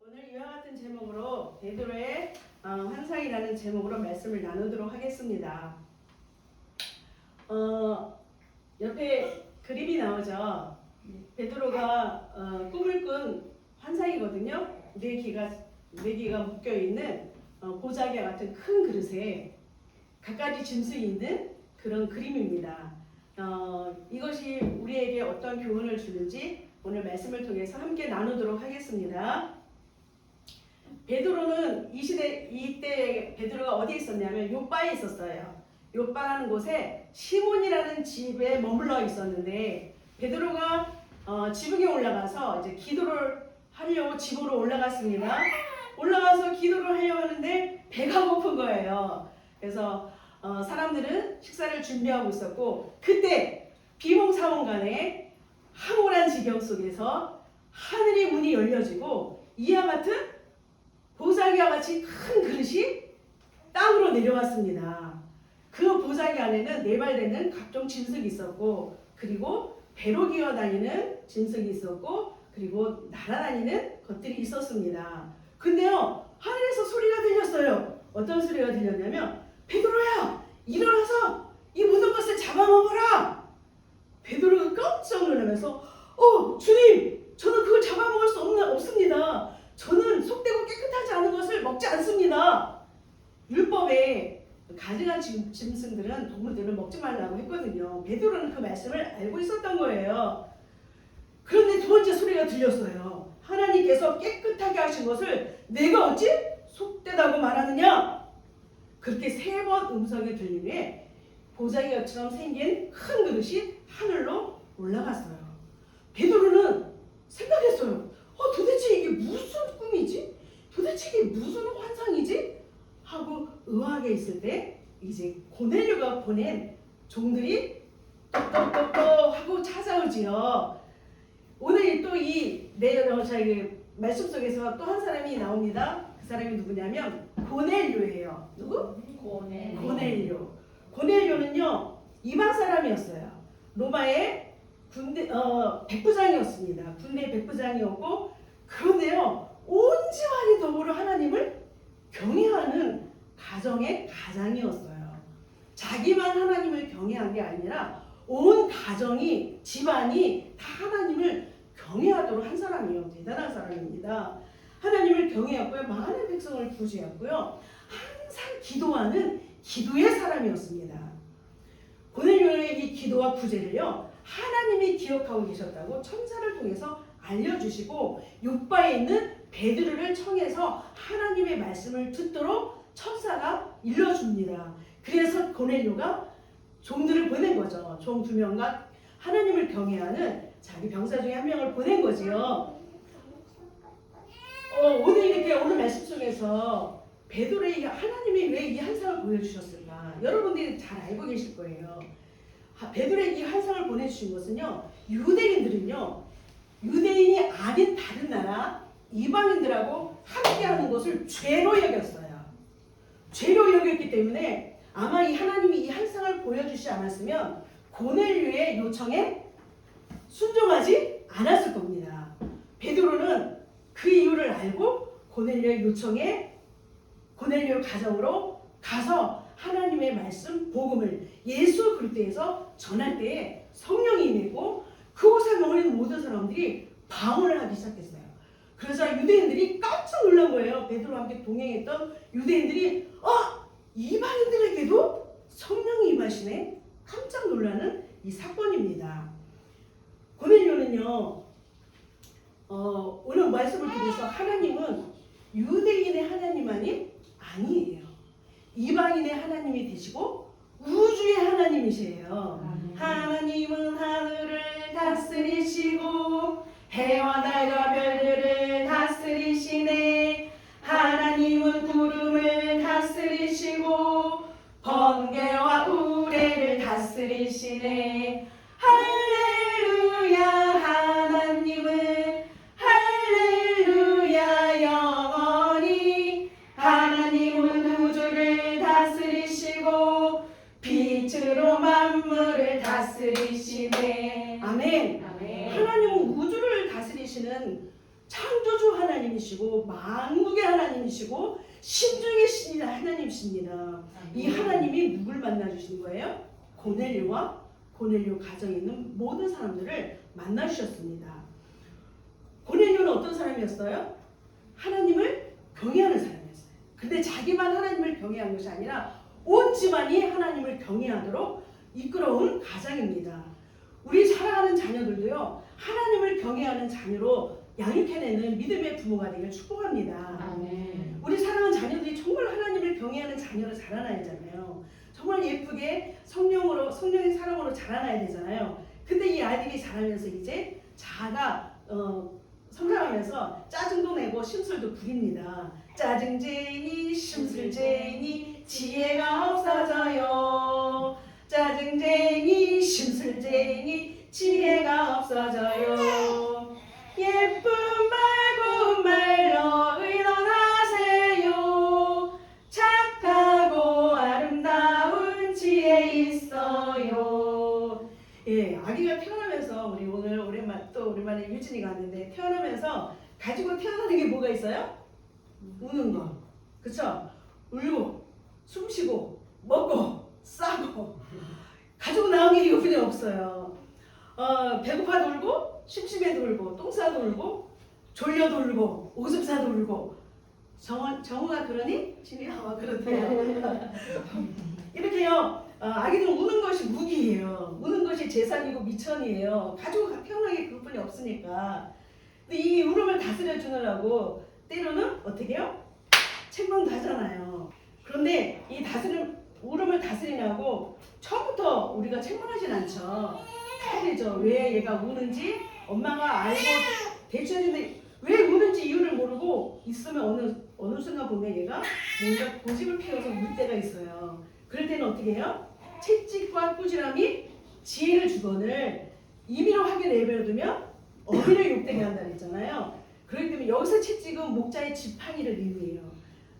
오늘 이와 같은 제목으로 베드로의 환상이라는 제목으로 말씀을 나누도록 하겠습니다. 옆에 그림이 나오죠. 베드로가 꿈을 꾼 환상이거든요. 네 개가 묶여 있는 보자기와 같은 큰 그릇에 갖가지 짐승이 있는 그런 그림입니다. 이것이 우리에게 어떤 교훈을 주는지 오늘 말씀을 통해서 함께 나누도록 하겠습니다. 베드로는 이때 베드로가 어디에 있었냐면 욥바에 있었어요. 욥바라는 곳에 시몬이라는 집에 머물러 있었는데 베드로가 지붕에 올라가서 이제 기도를 하려고 집으로 올라갔습니다. 올라가서 기도를 하려고 하는데 배가 고픈 거예요. 그래서 사람들은 식사를 준비하고 있었고 그때 비몽사몽간에 황홀한 지경 속에서 하늘의 문이 열려지고 이와 같은 보자기와 같이 큰 그릇이 땅으로 내려왔습니다. 그 보자기 안에는 네발되는 각종 짐승이 있었고 그리고 배로 기어다니는 짐승이 있었고 그리고 날아다니는 것들이 있었습니다. 근데요 하늘에서 소리가 들렸어요. 어떤 소리가 들렸냐면 베드로야 일어나서 이 모든 것을 잡아먹어라. 베드로가 깜짝 놀라면서 주님 저는 그걸 잡아먹을 수 없습니다. 저는 속되고 깨끗하지 않은 것을 먹지 않습니다. 율법에 가증한 짐승들은 동물들을 먹지 말라고 했거든요. 베드로는 그 말씀을 알고 있었던 거예요. 그런데 두 번째 소리가 들렸어요. 하나님께서 깨끗하게 하신 것을 내가 어찌 속되다고 말하느냐. 그렇게 세 번 음성이 들리며 보자기처럼 생긴 큰 그릇이 하늘로 올라갔어요. 베드로는 생각했어요. 도대체 이게 무슨 꿈이지? 도대체 이게 무슨 환상이지? 하고 의아하게 있을 때 이제 고넬료가 보낸 종들이 똑똑똑똑 하고 찾아오지요. 오늘 또 이 말씀 속에서 또 한 사람이 나옵니다. 그 사람이 누구냐면 고넬료예요. 누구? 고넬료. 고넬료는요 이방 사람이었어요. 로마의 군대 백부장이었습니다. 군대 백부장이었고 그런데요 온 집안이 더불어 하나님을 경외하는 가정의 가장이었어요. 자기만 하나님을 경외한 게 아니라 온 가정이 집안이 다 하나님을 경외하도록 한 사람이에요. 대단한 사람입니다. 하나님을 경외했고요. 많은 백성을 구제했고요. 항상 기도하는 기도의 사람이었습니다. 고넬료의 이 기도와 구제를요. 하나님이 기억하고 계셨다고 천사를 통해서 알려주시고 욥바에 있는 베드로를 청해서 하나님의 말씀을 듣도록 천사가 일러줍니다. 그래서 고넬료가 종들을 보낸 거죠. 종 2명과 하나님을 경외하는 자기 병사 중에 한 명을 보낸 거지요. 오늘 말씀 속에서 베드로에게 하나님이 왜 이 환상을 보여주셨을까? 여러분들이 잘 알고 계실 거예요. 베드로에게 이 환상을 보내주신 것은요. 유대인들은요. 유대인이 아닌 다른 나라 이방인들하고 함께하는 것을 죄로 여겼어요. 죄로 여겼기 때문에 아마 이 하나님이 이 환상을 보여주지 않았으면 고넬료의 요청에 순종하지 않았을 겁니다. 베드로는 그 이유를 알고 고넬료의 요청에 고넬료 가정으로 가서 하나님의 말씀 복음을 예수 그리스도에서 전할 때에 성령이 임했고 그곳에 머무는 모든 사람들이 방언을 하기 시작했어요. 그래서 유대인들이 깜짝 놀란 거예요. 베드로와 함께 동행했던 유대인들이 이방인들에게도 성령이 임하시네. 깜짝 놀라는 이 사건입니다. 고넬료는요. 오늘 말씀을 통해서 하나님은 유대인의 하나님만이 아니에요. 이방인의 하나님이 되시고 우주의 하나님이세요. 하나님은 하늘을 다스리시고 해와 달과 별들을 다스리시네. 하나님은 구름을 다스리시고 번개와 우레를 다스리시네. 할렐루야 하나님은 할렐루야 영원히. 하나님은 우주를 다스리시고 빛으로 만물을 다스리시네. 아멘. 하나님은 우주를 다스리시는 창조주 하나님이시고 만국의 하나님이시고 심중의 신이라 하나님이십니다. 이 하나님이 누굴 만나주신 거예요? 고넬료와 고넬료 가정에 있는 모든 사람들을 만나주셨습니다. 고넬료는 어떤 사람이었어요? 하나님을 경외하는 사람이었어요. 근데 자기만 하나님을 경외한 것이 아니라 온 집안이 하나님을 경외하도록 이끌어온 가장입니다. 우리 살아가는 자녀들도요, 하나님을 경외하는 자녀로 양육해내는 믿음의 부모가 되길 축복합니다. 아멘. 우리 사랑하는 자녀들이 정말 하나님을 경외하는 자녀로 자라나야 하잖아요. 정말 예쁘게 성령의 사랑으로 자라나야 되잖아요. 근데 이 아이들이 자라면서 이제 자아가 성장하면서 짜증도 내고 심술도 부립니다. 짜증쟁이, 심술쟁이, 지혜가 없어져요. 짜증쟁이, 심술쟁이, 지혜가 없어져요. 예쁜 말 고운 말로 의논하세요. 착하고 아름다운 지혜 있어요. 예, 아기가 태어나면서 우리 오늘 오랜만에 유진이가 왔는데 태어나면서 가지고 태어나는 게 뭐가 있어요? 우는 거, 그쵸? 울고 숨쉬고 먹고 싸고 가지고 나온 게 이거뿐이 없어요. 배고파도 울고 심심해도 울고 똥싸도 울고 졸려도 울고 오줌 싸도 울고. 정우가 그러니? 진이가 그렇대요. 이렇게요. 아기들 우는 것이 무기예요. 우는 것이 재산이고 미천이에요. 가지고 태어나게 그것뿐이 없으니까. 근데 이 울음을 다스려 주느라고 때로는 어떻게 해요? 책망도 하잖아요. 그런데 이 울음을 다스리냐고 처음부터 우리가 책망하진 않죠. 해야 되죠. 왜 얘가 우는지 엄마가 알고 대처 해주는데 왜 우는지 이유를 모르고 있으면 어느 순간 보면 얘가 뭔가 고집을 피워서 울 때가 있어요. 그럴 때는 어떻게 해요? 채찍과 꾸지람이 지혜를 주거늘 임의로 하게 내버려두면 어미를 욕되게 한다 그랬잖아요. 그렇기 때문에 여기서 채찍은 목자의 지팡이를 의미해요.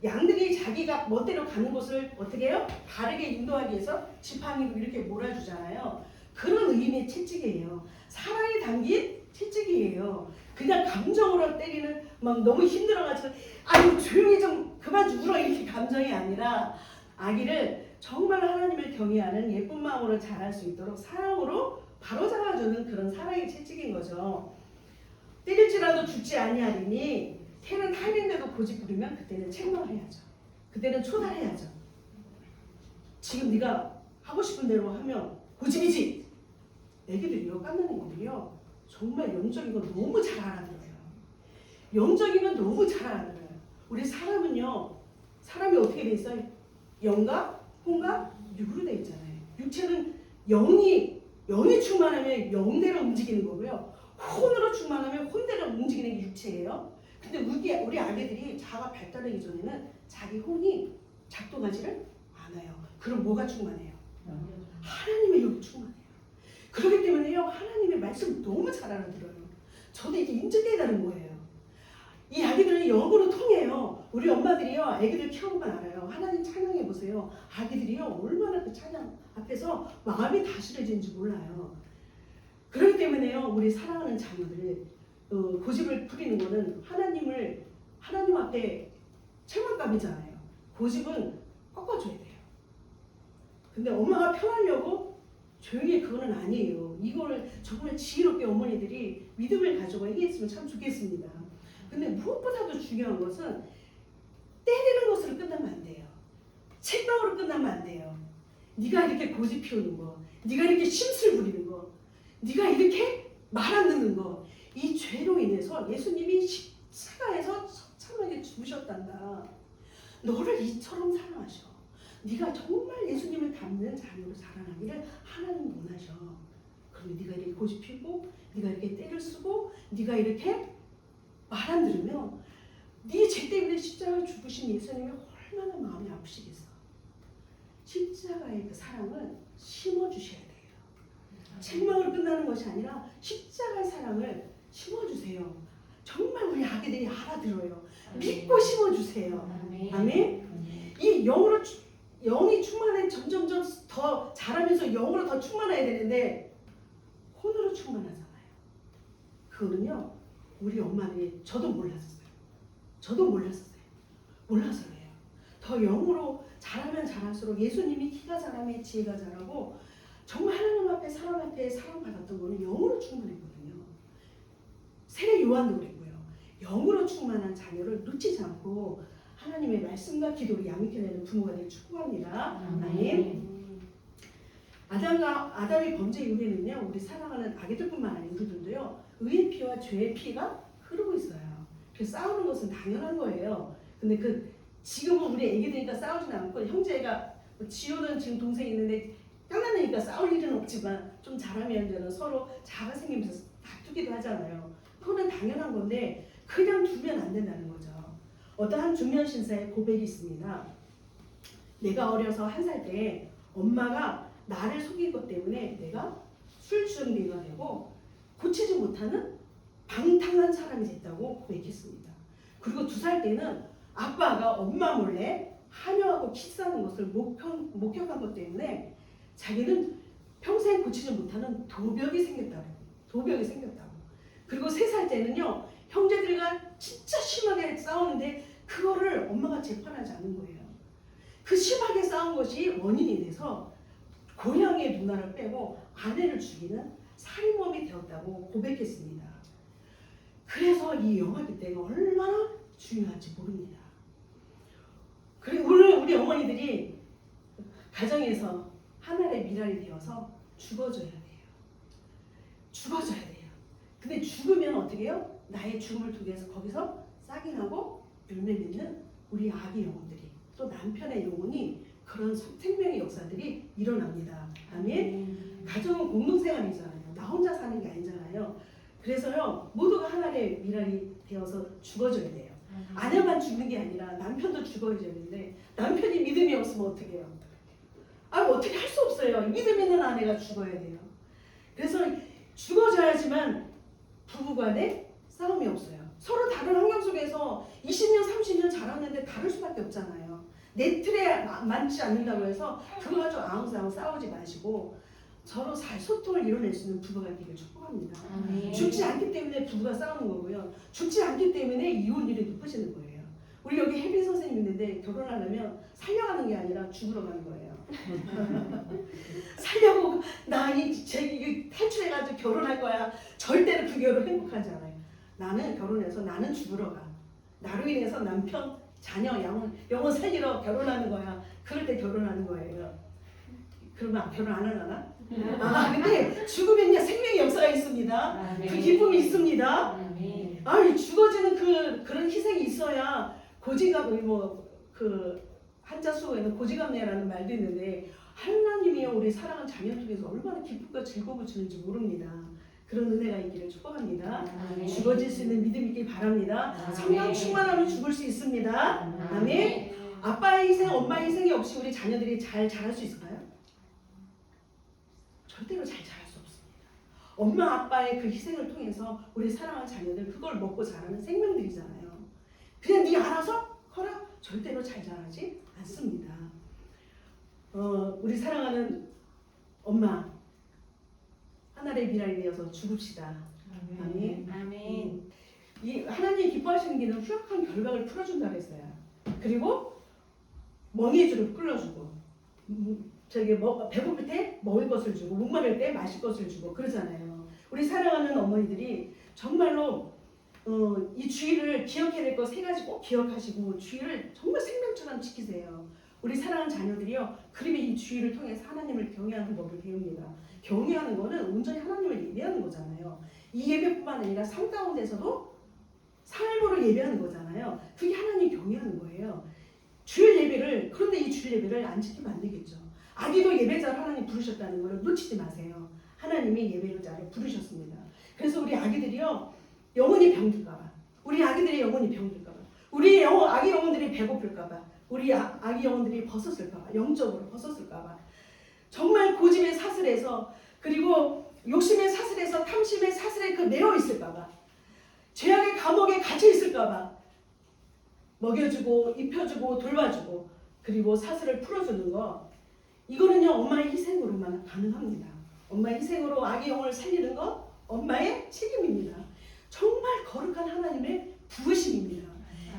양들이 자기가 멋대로 가는 곳을 어떻게 해요? 바르게 인도하기 위해서 지팡이로 이렇게 몰아주잖아요. 그런 의미의 채찍이에요. 사랑이 담긴 채찍이에요. 그냥 감정으로 때리는 막 너무 힘들어가지고 아유 조용히 좀 그만 울어 이렇게 감정이 아니라 아기를 정말 하나님을 경외하는 예쁜 마음으로 자랄 수 있도록 사랑으로 바로잡아주는 그런 사랑의 채찍인 거죠. 때릴지라도 죽지 아니하리니 태는 타인인데도 고집 부리면 그때는 책망을 해야죠. 그때는 초달해야죠. 지금 네가 하고 싶은 대로 하면 고집이지. 애기들이요, 깐나는 애들이요 정말 영적인 거 너무 잘 알아들어요. 영적인 건 너무 잘 알아들어요. 우리 사람은요, 사람이 어떻게 돼 있어요? 영과 혼과 육으로 돼 있잖아요. 육체는 영이 충만하면 영대로 움직이는 거고요. 혼으로 충만하면 혼대로 움직이는 게 육체예요. 근데 우리 아기들이 자가 발달하기 전에는 자기 혼이 작동하지를 않아요. 그럼 뭐가 충만해요? 하나님의 영이 충만해요. 그렇기 때문에요, 하나님의 말씀 너무 잘 알아들어요. 저도 이게 인제 깨달은 거예요. 이 아기들은 영으로 통해요. 우리 엄마들이요, 아기들 키워보면 알아요. 하나님 찬양해 보세요. 아기들이요, 얼마나 그 찬양 앞에서 마음이 다스려지는지 몰라요. 그렇기 때문에요, 우리 사랑하는 자녀들 고집을 부리는 거는 하나님 앞에 책망감이잖아요. 고집은 꺾어줘야 돼요. 근데 엄마가 편하려고 조용히 그거는 아니에요. 이거를 정말 지혜롭게 어머니들이 믿음을 가지고 얘기했으면 참 좋겠습니다. 근데 무엇보다도 중요한 것은 때리는 것으로 끝나면 안 돼요. 책망으로 끝나면 안 돼요. 네가 이렇게 고집 피우는 거, 네가 이렇게 심술 부리는 거, 네가 이렇게 말 안 듣는 거, 이 죄로 인해서 예수님이 십자가에서 처참하게 죽으셨단다. 너를 이처럼 사랑하셔. 네가 정말 예수님을 닮는 자녀로 자라나기를 하나님 원하셔. 그런데 네가 이렇게 고집 피우고, 네가 이렇게 때를 쓰고, 네가 이렇게 말 안 들으면 네 죄 때문에 십자가에 죽으신 예수님이 얼마나 마음이 아프시겠어. 십자가의 그 사랑을 심어주셔야 돼요. 책망으로 끝나는 것이 아니라 십자가의 사랑을 심어주세요. 정말 우리 아기들이 알아들어요. 믿고 심어주세요. 아멘. 이 영이 충만해 점점점 더 자라면서 영으로 더 충만해야 되는데 혼으로 충만하잖아요. 그거는요, 우리 엄마들이 저도 몰랐었어요. 저도 몰랐었어요. 몰라서 그래요. 더 영으로 잘하면 잘할수록 예수님이 키가 자라면 지혜가 자라고 정말 하나님 앞에 사람 앞에 사랑받았던 거는 영으로 충만했거든요. 세례 요한도 그랬고요. 영으로 충만한 자녀를 놓치지 않고 하나님의 말씀과 기도로 양육해내는 부모가 되길 축복합니다. 아멘. 아담의 범죄 이후에는요, 우리 사랑하는 아기들뿐만 아니라 우리들도요, 의의 피와 죄의 피가 흐르고 있어요. 그래서 싸우는 것은 당연한 거예요. 근데 지금은 우리 애기들이니까 싸우지는 않고 형제가 지호는 지금 동생이 있는데 깐난이니까 싸울 일은 없지만 좀 잘하면 저는 서로 자가 생기면서 다투기도 하잖아요. 그거는 당연한 건데 그냥 두면 안 된다는 거죠. 어떠한 중년 신사의 고백이 있습니다. 내가 어려서 1살 때 엄마가 나를 속인 것 때문에 내가 술주정뱅이가 되고 고치지 못하는 방탕한 사람이 됐다고 고백했습니다. 그리고 2살 때는 아빠가 엄마 몰래 하녀하고 키스하는 것을 목격한 것 때문에 자기는 평생 고치지 못하는 도벽이 생겼다고. 그리고 3살 때는요, 형제들과 진짜 심하게 싸우는데 그거를 엄마가 재판하지 않는 거예요. 그 심하게 싸운 것이 원인이 돼서 고향의 누나를 빼고 아내를 죽이는 살인범이 되었다고 고백했습니다. 그래서 이 영화기 때가 얼마나 중요한지 모릅니다. 그리고 우리 어머니들이 가정에서 하나의 미랄이 되어서 죽어줘야 돼요. 죽어줘야 돼요. 근데 죽으면 어떻게 해요? 나의 죽음을 통해서 거기서 싹이 나고 열매 맺는 우리 아기 영혼들이, 또 남편의 영혼이, 그런 생명의 역사들이 일어납니다. 아멘. 가정은 공동생활이잖아요. 나 혼자 사는 게 아니잖아요. 그래서요, 모두가 하나의 미랄이 되어서 죽어줘야 돼요. 아내만 죽는 게 아니라 남편도 죽어야 되는데 남편이 믿음이 없으면 어떻게 해요? 어떻게 할 수 없어요. 믿음 있는 아내가 죽어야 돼요. 그래서 죽어줘야지만 부부간에 싸움이 없어요. 서로 다른 환경 속에서 20년, 30년 자랐는데 다를 수밖에 없잖아요. 내 틀에 맞지 않는다고 해서 그거 가지고 아웅사웅 싸우지 마시고 서로 잘 소통을 이뤄낼 수 있는 부부가 되길 축복합니다. 죽지 않기 때문에 부부가 싸우는 거고요. 죽지 않기 때문에 이혼율이 높아지는 거예요. 우리 여기 혜빈 선생님 있는데 결혼하려면 살려가는 게 아니라 죽으러 가는 거예요. 살려고 이게 탈출해가지고 결혼할 거야. 절대로 그 결혼 행복하지 않아요. 나는 결혼해서 나는 죽으러 가. 나로 인해서 남편, 자녀, 영혼 살리러 결혼하는 거야. 그럴 때 결혼하는 거예요. 그러면 결혼 안 하려나? 근데 죽으면요 생명의 역사가 있습니다. 그 기쁨이 있습니다. 죽어지는 그런 희생이 있어야 한자수어에는 고지감래라는 말도 있는데 하나님이요 우리 사랑하는 자녀 통해서 얼마나 기쁨과 즐거움을 주는지 모릅니다. 그런 은혜가 있기를 축복합니다. 죽어질 수 있는 믿음이 있길 바랍니다. 성령 충만하면 죽을 수 있습니다. 아멘. 아빠의 희생, 엄마의 희생이 없이 우리 자녀들이 잘 자랄 수 있을까요? 절대로 잘 자랄 수 없습니다. 엄마 아빠의 그 희생을 통해서 우리 사랑하는 자녀들 그걸 먹고 자라는 생명들이잖아요. 그냥 네 알아서 커라? 절대로 잘 자라지 않습니다. 우리 사랑하는 엄마 하나의 미랄이 되어서 죽읍시다. 아멘. 아멘. 이 하나님이 기뻐하시는 길은 후약한 결박을 풀어준다고 했어요. 그리고 멍해주를 끌어주고 배고플 때 먹을 것을 주고 목마를 때 마실 것을 주고 그러잖아요. 우리 사랑하는 어머니들이 정말로 이 주의를 기억해야 될 거 3가지 꼭 기억하시고 주의를 정말 생명처럼 지키세요. 우리 사랑하는 자녀들이요. 그러면 이 주의를 통해서 하나님을 경외하는 법을 배웁니다. 경외하는 거는 온전히 하나님을 예배하는 거잖아요. 이 예배뿐만 아니라 삶 가운데서도 삶으로 예배하는 거잖아요. 그게 하나님 경외하는 거예요. 주일 예배를, 그런데 이 주일 예배를 안 지키면 안 되겠죠. 아기도 예배자로 하나님 부르셨다는 걸 놓치지 마세요. 하나님이 예배자로 부르셨습니다. 그래서 우리 아기들이요. 영혼이 병들까봐, 우리 아기들의 영혼이 병들까봐, 우리 아기 영혼들이 배고플까봐, 우리 아기 영혼들이 벗었을까봐, 영적으로 벗었을까봐, 정말 고집의 사슬에서, 그리고 욕심의 사슬에서 탐심의 사슬에 매어 있을까봐, 죄악의 감옥에 갇혀 있을까봐 먹여주고 입혀주고 돌봐주고 그리고 사슬을 풀어주는 거, 이거는요 엄마의 희생으로만 가능합니다. 엄마의 희생으로 아기 영혼을 살리는 거 엄마의 책임입니다. 정말 거룩한 하나님의 부르심입니다.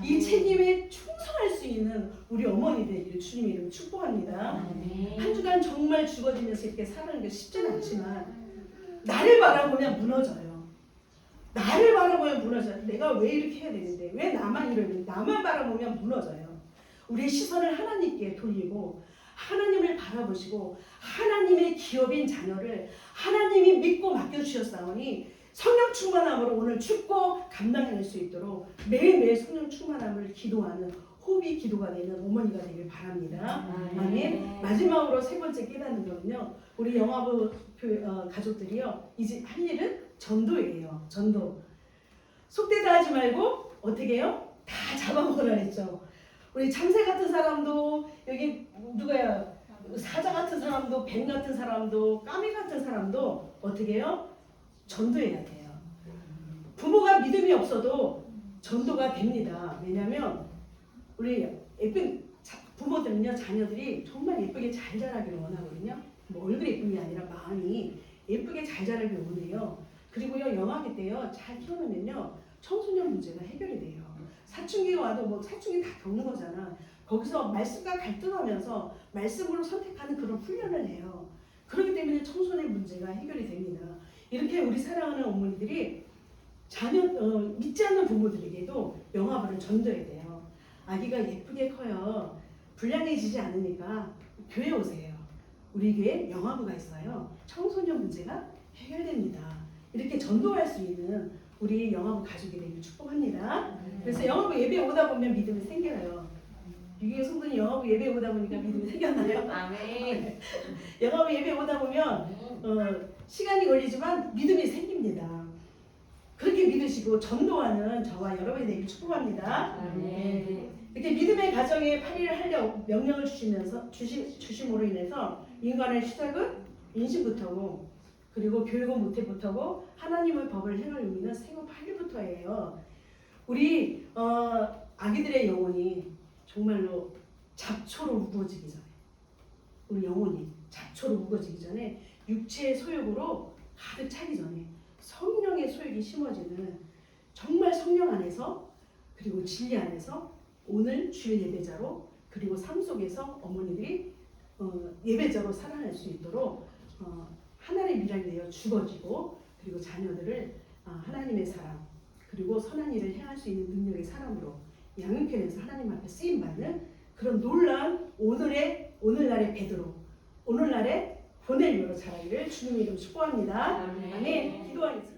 이 책임에 충성할 수 있는 우리 어머니 되기를 주님 이름 축복합니다. 한 주간 정말 죽어지면서 이렇게 사는 게 쉽지는 않지만 나를 바라보면 무너져요. 나를 바라보면 무너져요. 내가 왜 이렇게 해야 되는데 왜 나만 이러는데 나만 바라보면 무너져요. 우리의 시선을 하나님께 돌리고 하나님을 바라보시고 하나님의 기업인 자녀를 하나님이 믿고 맡겨주셨사오니 성령 충만함으로 오늘 죽고 감당해낼 수 있도록 매일매일 성령 충만함을 기도하는 호흡이 기도가 되는 어머니가 되길 바랍니다. 아멘. 마지막으로 세 번째 깨닫는 거는요. 우리 영화부 가족들이요. 이제 할 일은 전도예요. 전도. 속되다 하지 말고 어떻게 해요? 다 잡아먹으라 했죠. 우리 참새 같은 사람도 여기 누가야? 사자 같은 사람도 뱀 같은 사람도 까미 같은 사람도 어떻게 해요? 전도해야 돼요. 부모가 믿음이 없어도 전도가 됩니다. 왜냐하면 우리 예쁜 부모들은요 자녀들이 정말 예쁘게 잘 자라기를 원하거든요. 뭐 얼굴이 예쁜 게 아니라 마음이 예쁘게 잘 자라기를 원해요. 그리고요 영아기 때요 잘 키워놓으면요 청소년 문제가 해결이 돼요. 사춘기가 와도 뭐 사춘기 다 겪는 거잖아. 거기서 말씀과 갈등하면서 말씀으로 선택하는 그런 훈련을 해요. 그렇기 때문에 청소년 문제가 해결이 됩니다. 이렇게 우리 사랑하는 어머니들이 자녀 믿지 않는 부모들에게도 영아부를 전도해야 돼요. 아기가 예쁘게 커요. 불량해지지 않으니까 교회 오세요. 우리 교회 영아부가 있어요. 청소년 문제가 해결됩니다. 이렇게 전도할 수 있는 우리 영아부 가족이 되길 축복합니다. 그래서 영아부 예배 오다 보면 믿음이 생겨요. 유기의 성도님 영아부 예배 오다 보니까 믿음이 생겼나요? 아멘. 영아부 예배 오다 보면 시간이 걸리지만 믿음이 생깁니다. 그렇게 믿으시고 전도하는 저와 여러분이 되길 축복합니다. 아멘. 이렇게 믿음의 가정에 8일을 하려 명령을 주심으로 인해서 인간의 시작은 인신부터고 그리고 교육은 모태부터고 하나님의 법을 행할 의미는 생후 8일부터예요. 우리 아기들의 영혼이 정말로 잡초로 우거지기 전에 우리 영혼이 잡초로 우거지기 전에 육체의 소욕으로 가득 차기 전에 성령의 소욕이 심어지는 정말 성령 안에서 그리고 진리 안에서 오늘 주일 예배자로 그리고 삶 속에서 어머니들이 예배자로 살아날 수 있도록 하나님의 미랄이 되어 죽어지고 그리고 자녀들을 하나님의 사람 그리고 선한 일을 행할 수 있는 능력의 사람으로 양육해내서 하나님 앞에 쓰임받는 그런 놀라운 오늘날의 베드로 오늘날의 보넬료로 자라기를 주님의 이름 축복합니다. 아멘. 기도하겠습니다.